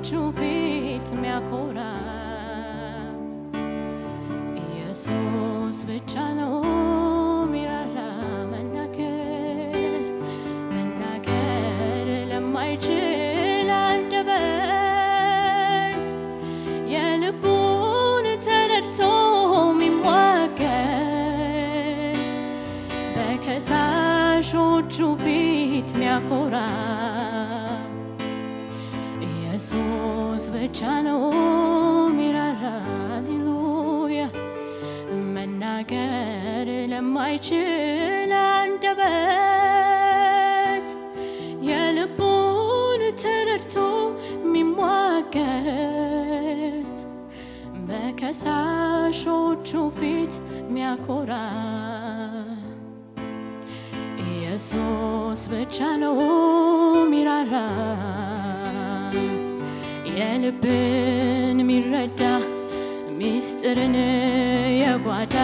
በከሳሾቹ ፊት ሚያኮራ ኢየሱስ ብቻ ነው ሚራራ መናገር ለማይችል አንደበት የልቡን ተረድቶ ሚሟገት በከሳሾቹ ፊት ሚያኮራ ኢየሱስ ብቻ ነው ሚራራ ሃሌሉያ መናገር ለማይችል አንደበት የልቡን ተረድቶ ሚሟገት በከሳሾቹ ፊት ሚያኮራ ኢየሱስ ብቻ ነው ሚራራ የልብን ሚረዳ ሚስጥርን የጓዳ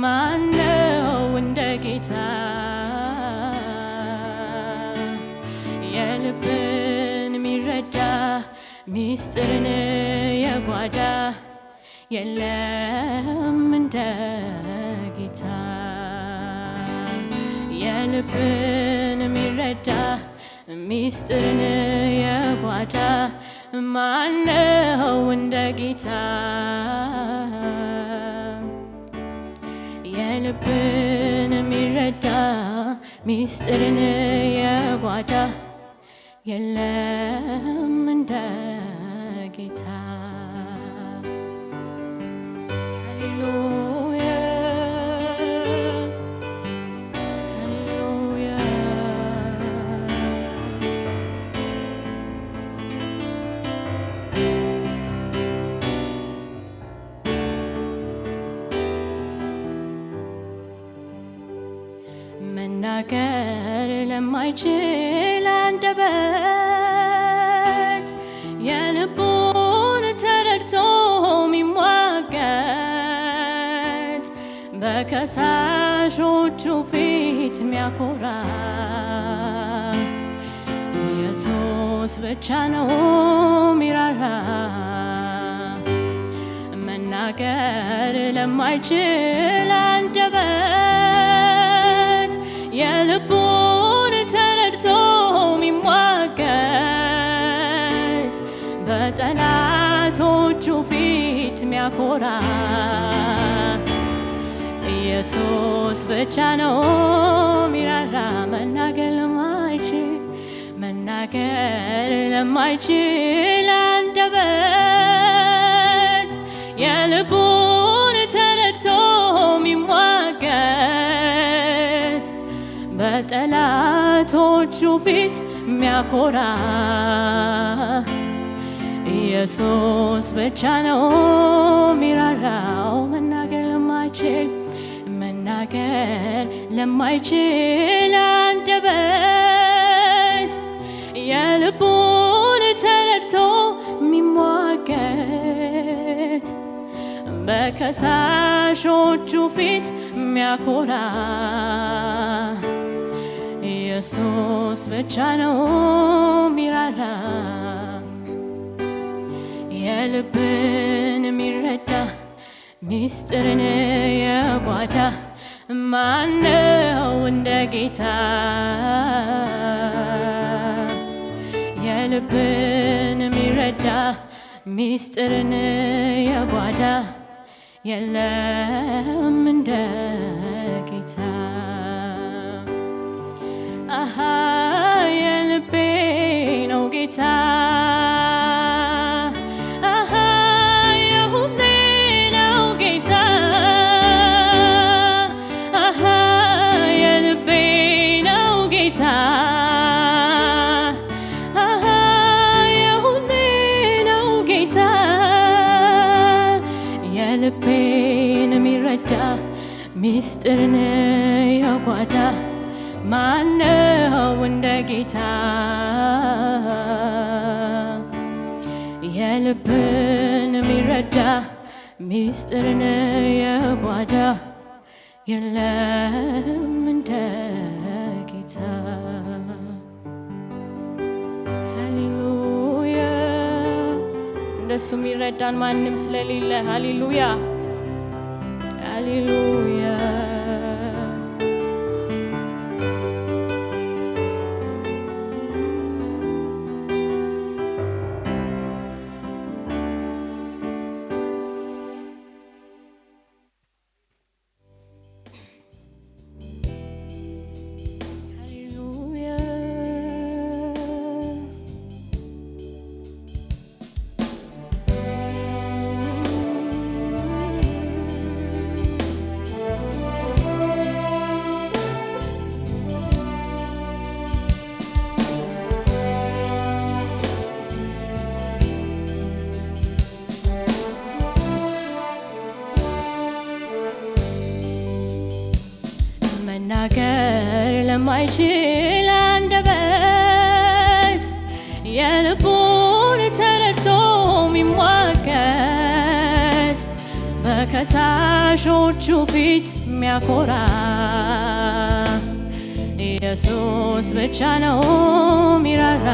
ማነው እንደ ጌታ የልብን ሚረዳ ሚስጥርን የጓዳ የለም እንደ ጌታ የልብን ሚረዳ ሚስጥርን የጓዳ ማነው እንደ ጌታ የልብን ሚረዳ ሚስጥርን የጓዳ የለም እንደ ጌታ ሃሌሉያ መናገር ለማይችል አንደበት የልቡን ተረድቶ ሚሟገት በከሳሾቹ ፊት ሚያኮራ ኢየሱስ ብቻ ነው ሚራራ መናገር ለማይችል አንደበት የልቡን ተረድቶ ሚሟገት በጠላቶቹ ፊት ሚያኮራ ኢየሱስ ብቻ ነው ሚራራ መናገር ለማይችል አንደበት የልቡን ተረድቶ ሚሟገት በጠላቶቹ ፊት ሚያኮራ ኢየሱስ ብቻ ነው ሚራራው መናገር ለማይችል አንደበት የልቡን ተረድቶ ሚሟገት በከሳሾቹ ፊት ሚያኮራ ኢየሱስ ብቻ ነው ሚራራ የልብን ሚረዳ ሚስጥርን የጓዳ ማነው እንደ ጌታ የልብን ሚረዳ ሚስጥርን የጓዳ የለም እንደ ጌታ አሃ የልቤ ነው ጌታ አሃ የሁሌ ነው ጌታ አሃ የልቤ ነው ጌታ አሃ የሁሌ ነው ጌታ የልቤን ሚረዳ ሚስጥርን የጓዳ ማነው እንደ ጌታ የልብን ሚረዳ ሚስጥርን የጓዳ የለም እንደ ጌታ ሃሌሉያ እንደሱ የሚረዳን ማንም ስለሌለ ሃሌሉያ ሃሌሉያ መናገር ለማይችል አንደበት የልቡን ተረድቶ የሚሟገት በከሳሾቹ ፊት የሚያኮራ ኢየሱስ ብቻ ነው ሚራራ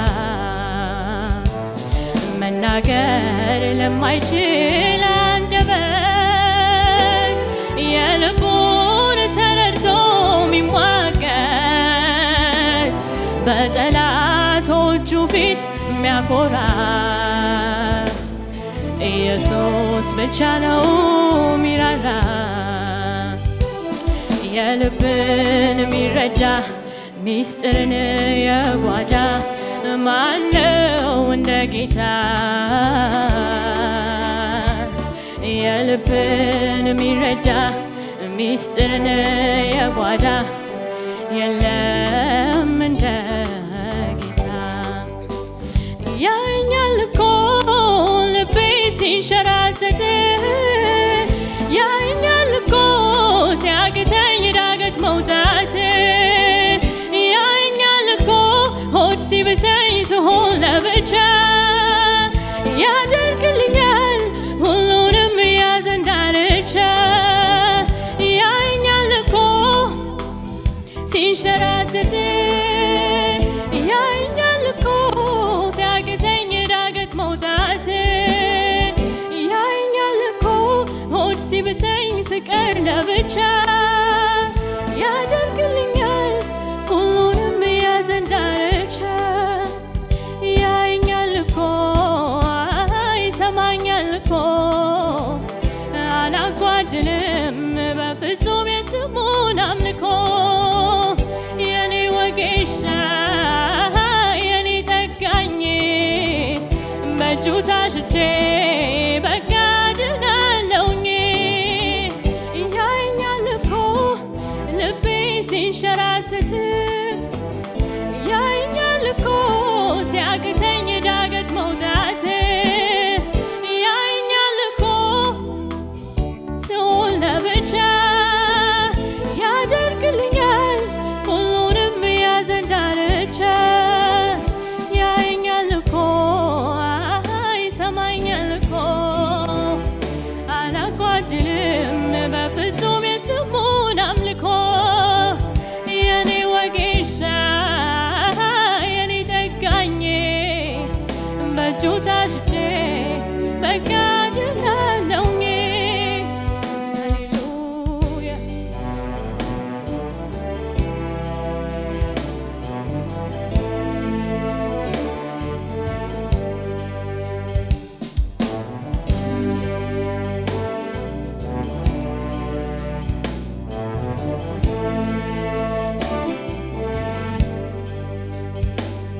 መናገር ለማይችል አንደበት የልቡን ተረድቶ የሚሟገት በጠላቶቹ ፊት የሚያኮራ ኢየሱስ ብቻ ነው ሚራራ የልብን የሚረዳ ሚስጥርን የጓዳ ማነው እንደ ጌታ የልብን የሚረዳ ሚስጥርን የጓዳ የለም እንደ ጌታ ያየኛል እኮ ልቤ ሲንሸራተት ያየኛል እኮ ሲያቅተኝ ዳገት መውጣት ያየኛል እኮ ሆድ ሲብሰኝ ስሆን ለብቻ ያደርግልኛል ሁሉንም ያዘን ዳርቻ ያየኛል እኮ ሲንሸራተት ያየኛል እኮ ሲያቅተኝ ዳገት መውጣት ያየኛል እኮ ሆድ ሲብሰኝ ስቀር ለብቻ ያደርግልኛል ሁሉንም ያዘን ዳርቻ ያየኛል እኮ ይሰማኛል እኮ አላጓድልም በፍጹም የስሙን አምልኮ የኔ ወጌሻ የኔ ጠጋኝ በእጁ ታሽቼ በቃ ድናለሁኝ ያየኛል እኮ ልቤ ሲንሸራተት ያየኛል እኮ ሲያቅተኝ ዳገት መውጣት ያየኛል እኮ ስሆን ለብቻ ያደርግልኛል ሁሉንም ያዘን ዳርቻ ያየኛል እኮ ይሰማኛል እኮ አላጓድልም በፍጹም የስሙን አምልኮ የኔ ወጌሻ የኔ ጠጋኝ በእጁ ታሽቼ በቃ ድናለሁኝ ሃሌሉያ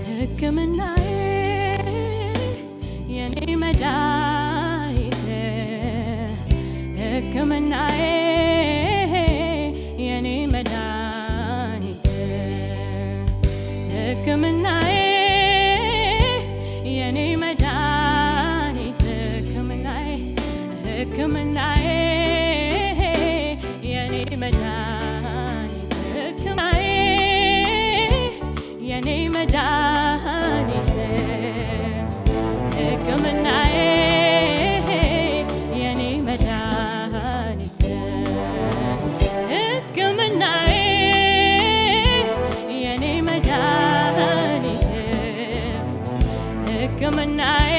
ሕክምናዬ የኔ መድኃኒት ሕክምናዬ የኔ መድኃኒት ሕክምናዬ የኔ መድኃኒት ሕክምናዬ የኔ መድኃኒት ሕክምናዬ የኔ መድኃኒት ሕክምናዬ የኔ መድኃኒት ሕክምናዬ የኔ መድኃኒት ሕክምናዬ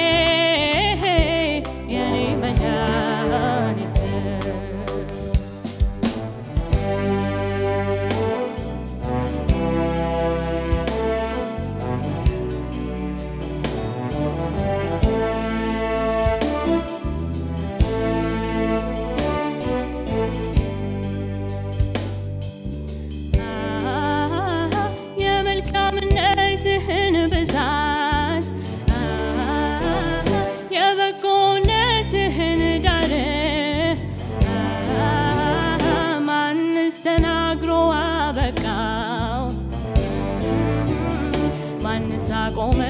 ማንስ አቆመ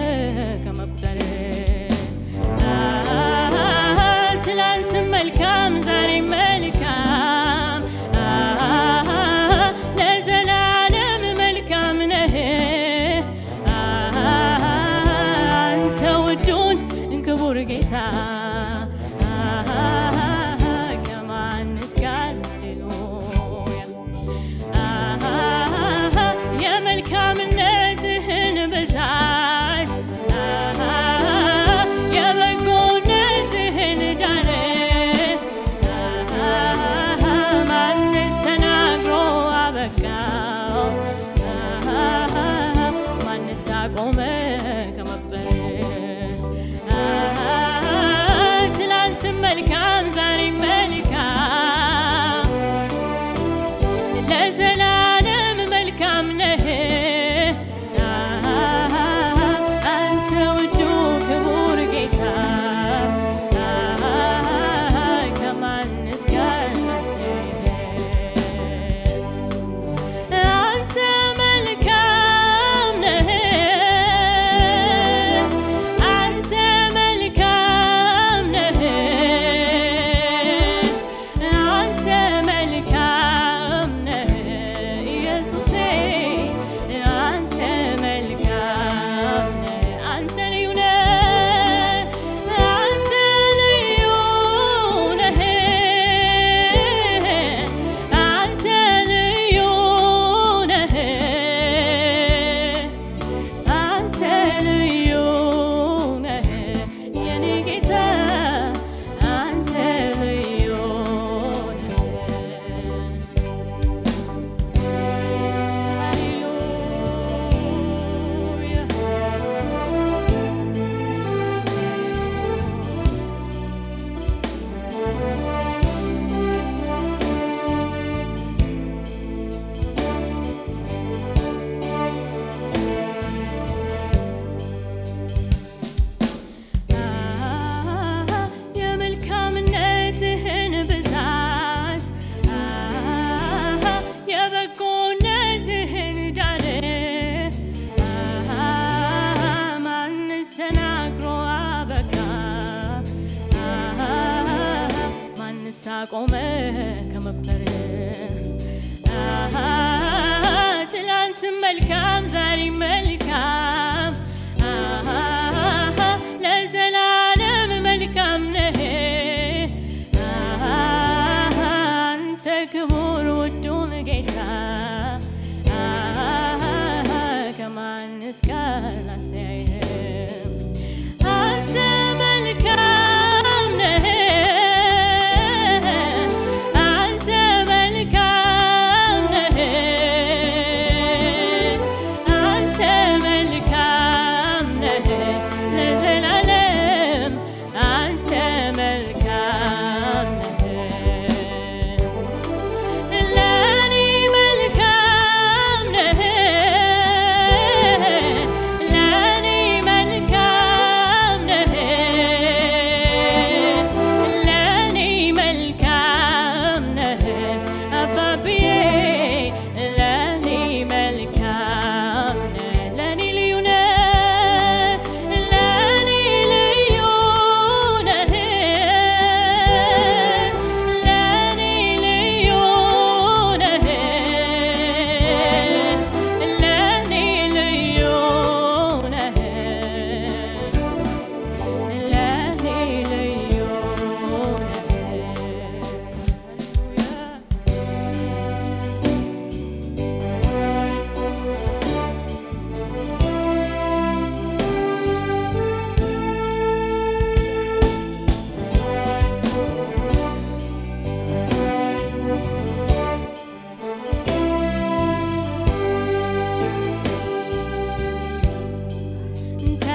ከመቁጠር ትላንትም መልካም ዛሬ መልካም ለዘላለም መልካም ነህ አንተ ውዱን ክቡር ጌታ ከማንስ ጋር ሃሌሉያ የመልካምነትህን ብዛት የበጎነትህን ዳር ማንስ ተናግሮ አበቃው ማንስ አቆመ ከመቁጠር ትላንትም መልካም ዛሬ መልካም ለዘላለም መልካም ነህ አንተ ውዱ ክቡር ጌታ ከማንስ ጋር አንተ መልካም ነህ አንተ መልካም ነህ አንተ መልካም ነህ ኢየሱሴ አንተ መልካም ነህ አንተ ልዩ ነህ አንተ ልዩ ነህ አንተ ልዩ ነህ አንተ ልዩ ነህ የኔ ጌታ አንተ ልዩ ነህ ሃሌሉያ የመልካምነትህን ብዛት የበጎነትህን ዳር ማንስ ተናግሮ አበቃ ማንስ አቆመ ከመቁጠር ትላንትም መልካም ዛሬ መልካም ለዘላለም መልካም ነህ አንተ ክቡር ውዱን ጌታ ከማንስ ጋር ላስተያይህ አንተ መልካም ነህ አንተ መልካም ነህ አንተ መልካም ነህ ለዘላለም አንተ መልካም ነህ ለኔ መልካም ነህ ለኔ መልካም ነህ ለኔ መልካም ነህ አባብዬ ለኔ መልካም ነህ ለኔ ልዩ ነህ ለኔ ልዩ ነህ ለኔ ልዩ ነህ ለኔ ልዩ ነህ ለኔ ልዩ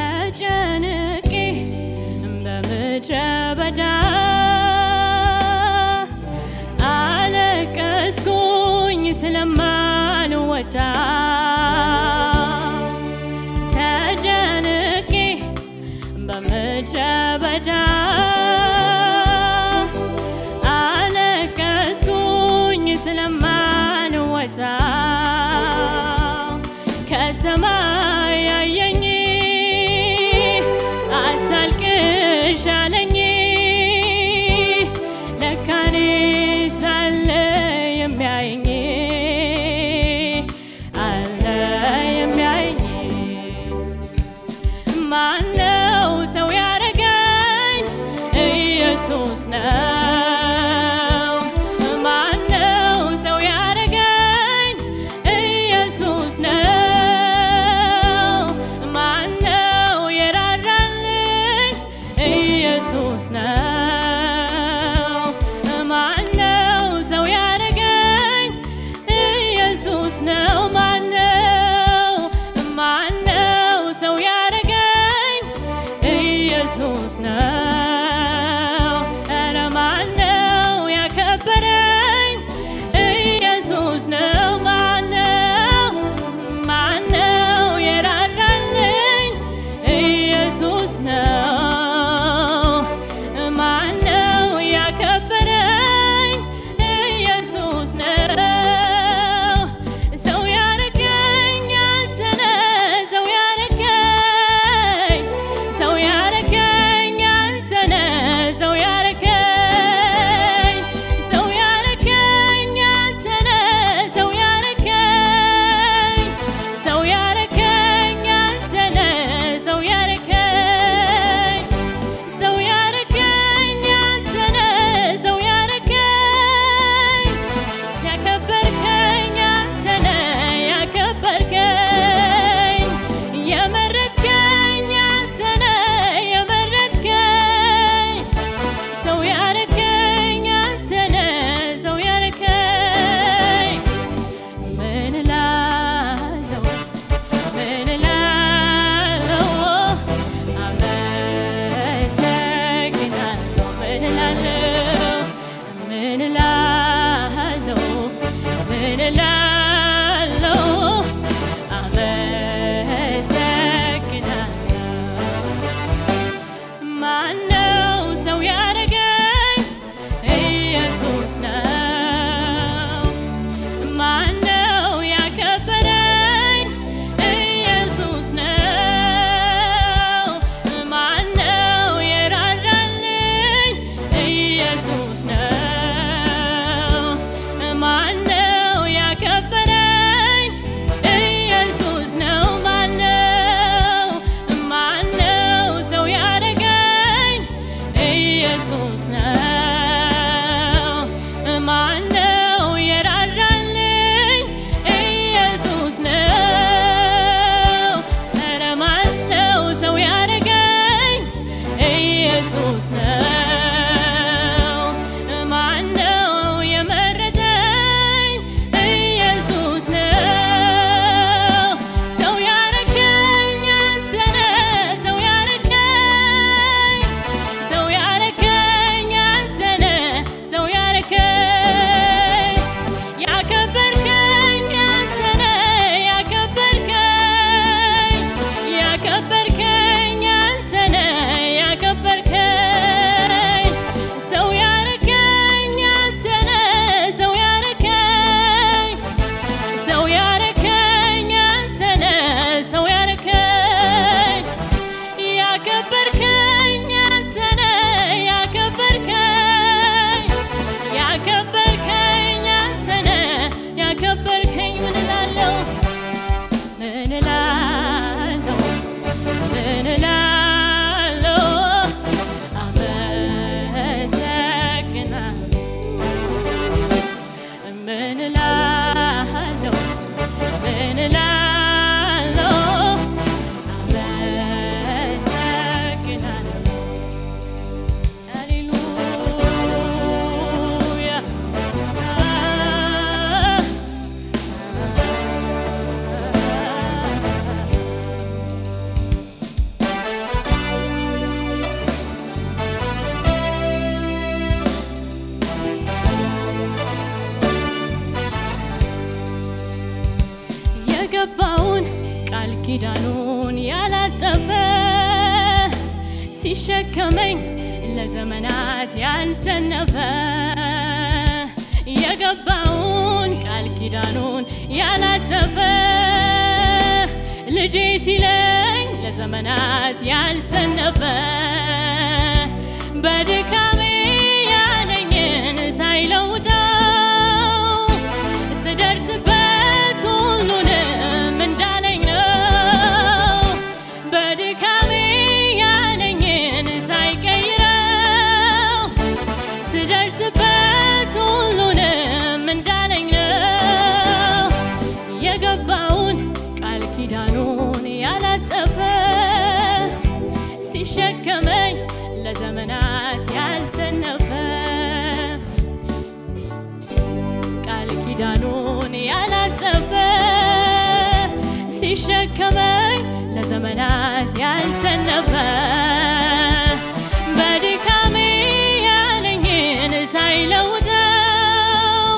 ተጨንቄ በምድረ በዳ አለቀስኩኝ ስለማልወጣ ተጨንቄ በምድረ በዳ አለቀስኩኝ ስለማልወጣ ከሰማይ ያየኝ ማነው ሰው ያረገኝ? ኢየሱስ ነው። ማነው ሰው ያረገኝ? ኢየሱስ ነው። ማነው የራራልኝ? ኢየሱስ ነው። ማነው ሰው ያረገኝ? ኢየሱስ ነው። ማነው ሰው ያረገኝ? ኢየሱስ ነው። ኧረ ማነው ያከበረኝ? ኢየሱስ ነው። ማነው የራራልኝ? ኢየሱስ ነው። ማነው ያከበረኝ? ኢየሱስ ነው። ሰው ያረገኝ አንተ ነህ። ሰው ያረገኝ አንተ ነህ። ሰው ያረገኝ አንተ ነህ። ሰው ያረገኝ አንተ ነህ። ሰው ያረገኝ አንተ ነህ። ሰው ያረገኝ ያከበርከኝ አንተ ነህ። ያከበርከኝ የመረጥከኝ አንተ ነህ። የመረጥከኝ ሰው ያረገኝ አንተ ነህ። ሰው ያረገኝ ምን እላለሁ? ምን እላለሁ? አመሰግናለሁ። ምን እላለሁ? ምን እላለሁ? ምን እላለሁ? አመሰግናለሁ። ማነው ሰው ያረገኝ? ኢየሱስ ነው። ማነው ያከበረኝ? ኢየሱስ ነው። ማነው የራራልኝ? ኢየሱስ ነው። ማነው ያከበረኝ? ኢየሱስ ነው። ማነው ሰው ያረገኝ? ኢየሱስ ነው። ማነው የራራልኝ? ኢየሱስ ነው። ኧረ ማነው ሰው ያረገኝ? ኢየሱስ ነው። ማነው የመረጠኝ? ኢየሱስ ነው። ሰው ያረገኝ አንተ ነህ። ሰው ያረገኝ አንተ ነህ። ሰው ያረገኝ ያከበርከኝ አንተ ነህ። ያከበርከኝ አንተ ነህ። ያከበርከኝ ሰው ያረገኝ አንተ ነህ። ሰው ያረገኝ አንተ ነህ። ሰው ያረገኝ ያከበርከኝ አንተ ነህ። ያከበርከኝ አንተ ነህ። ያከበርከኝ ምን እላለሁ? ምን እላለሁ? ምን እላለሁ? አመሰግናለሁ። ምን እላለሁ? ምን እላለሁ? አመሰግናለሁ። ሃሌሉያ የገባውን ቃል ኪዳኑን ያላጠፈ ሲሸከመኝ ለዘመናት ያልሰነፈ የገባውን ቃል ኪዳኑን ያላጠፈ ልጄ ሲለኝ ለዘመናት ያልሰነፈ በድካሜ ያለኝን ሳይለውጠው ስደርስበት ሁሉንም እንዳለኝ ነው። በድካሜ ሊሸከመኝ ለዘመናት ያልሰነፈ በድካሜ ያለኝን ሳይለውጠው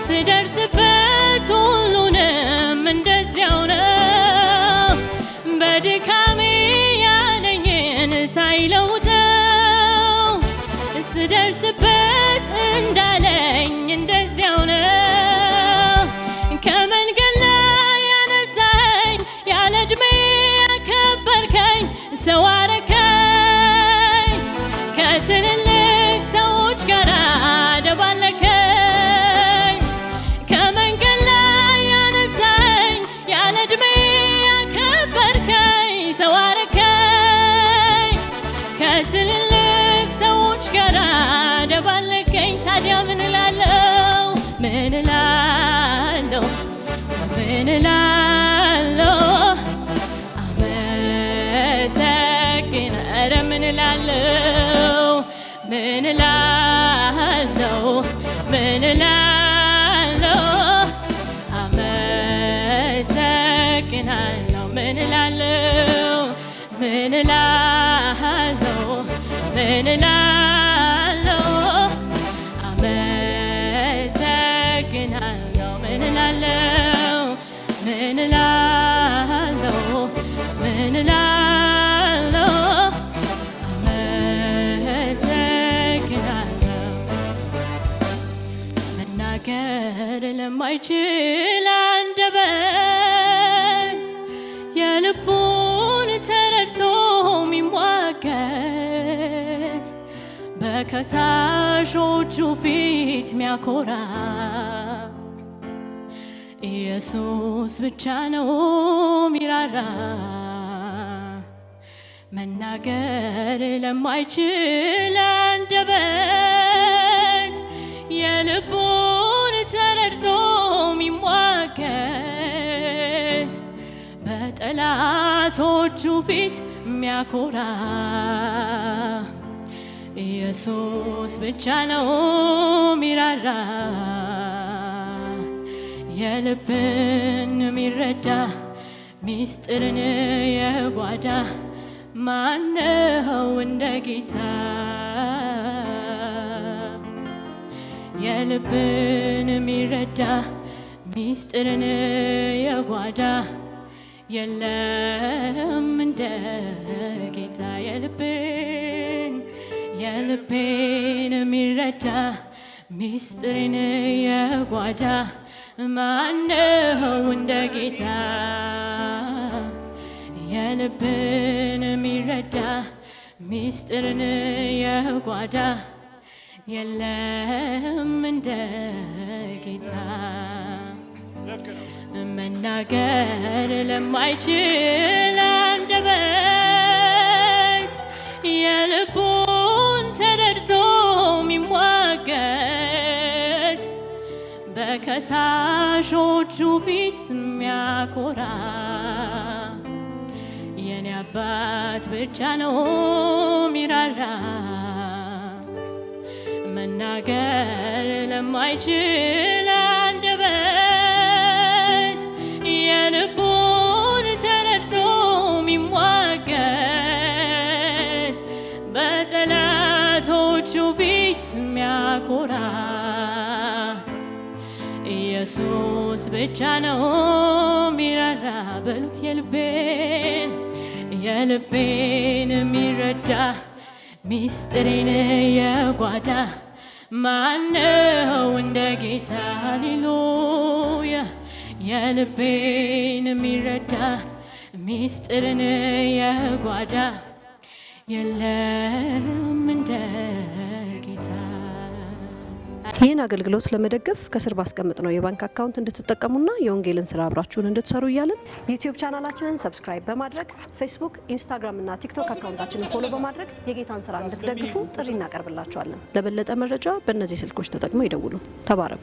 ስደርስበት ሁሉንም እንደዚያው ነው። በድካሜ ያለኝን ሳይለውጠው ስደርስበት እንዳለኝ እንደዚያው ነው። ከመንገድ ላይ ያነሳኝ ያለ ዕድሜ ያከበርከኝ ሰው አረከኝ ከትልልቅ ሰዎች ጋር ደባለከኝ። ከመንገድ ላይ ያነሳኝ ያለ ዕድሜ ያከበርከኝ ሰው አረከኝ ከትልልቅ ሰዎች ጋር ደባለከኝ። ታዲያ ምን እላለሁ ምን እላለሁ ምን እላለሁ አመሰግን ኧረ ምን እላለሁ ምን እላለሁ ምን እላለሁ አመሰግናለሁ ምን እላለሁ ምን እላለሁ ምን እላለሁ አመሰግናለሁ ምን እላለሁ ምን እላለሁ ምን እላለሁ አመሰግናለሁ። መናገር ለማይችል አንደበት የልቡን ተረድቶ የሚሟገት በከሳሾቹ ፊት ሚያኮራ ኢየሱስ ብቻ ነው ሚራራ። መናገር ለማይችል አንደበት የልቡን ተረድቶ ሚሟገት በጠላቶቹ ፊት ሚያኮራ ኢየሱስ ብቻ ነው ሚራራ። የልብን ሚረዳ ሚስጥርን የጓዳ ማነው እንደ ጌታ? የልብን ሚረዳ ሚስጥርን የጓዳ የለም እንደ ጌታ። የልቤን ሚረዳ ሚስጥርን የጓዳ ማነው እንደ ጌታ? የልብን ሚረዳ ሚስጥርን የጓዳ የለም እንደ ጌታ። መናገር ለማይችል አንደበት የልቡን ተረድቶ ሚሟገት በከሳሾቹ ፊት ሚያኮራ የኔ አባት ብቻ ነው ሚራራ። መናገር ለማይችል አንደበት የልቡን ተረድቶ ሚሟገት በጠላቶቹ ፊት ሚያኮራ ኢየሱስ ብቻ ነው ሚራራ። በሉት የልቤን ሚረዳ ሚስጥሬን የጓዳ ማነው እንደ ጌታ? ሃሌሉያ። የልቤን ሚረዳ ሚስጥርን የጓዳ የለም እንደ ጌታ። ይህን አገልግሎት ለመደገፍ ከስር ባስቀምጥነው የባንክ አካውንት እንድትጠቀሙና የወንጌልን ስራ አብራችሁን እንድትሰሩ እያልን ዩቲዩብ ቻናላችንን ሰብስክራይብ በማድረግ ፌስቡክ፣ ኢንስታግራም እና ቲክቶክ አካውንታችንን ፎሎ በማድረግ የጌታን ስራ እንድትደግፉ ጥሪ እናቀርብላችኋለን። ለበለጠ መረጃ በእነዚህ ስልኮች ተጠቅመው ይደውሉ። ተባረኩ።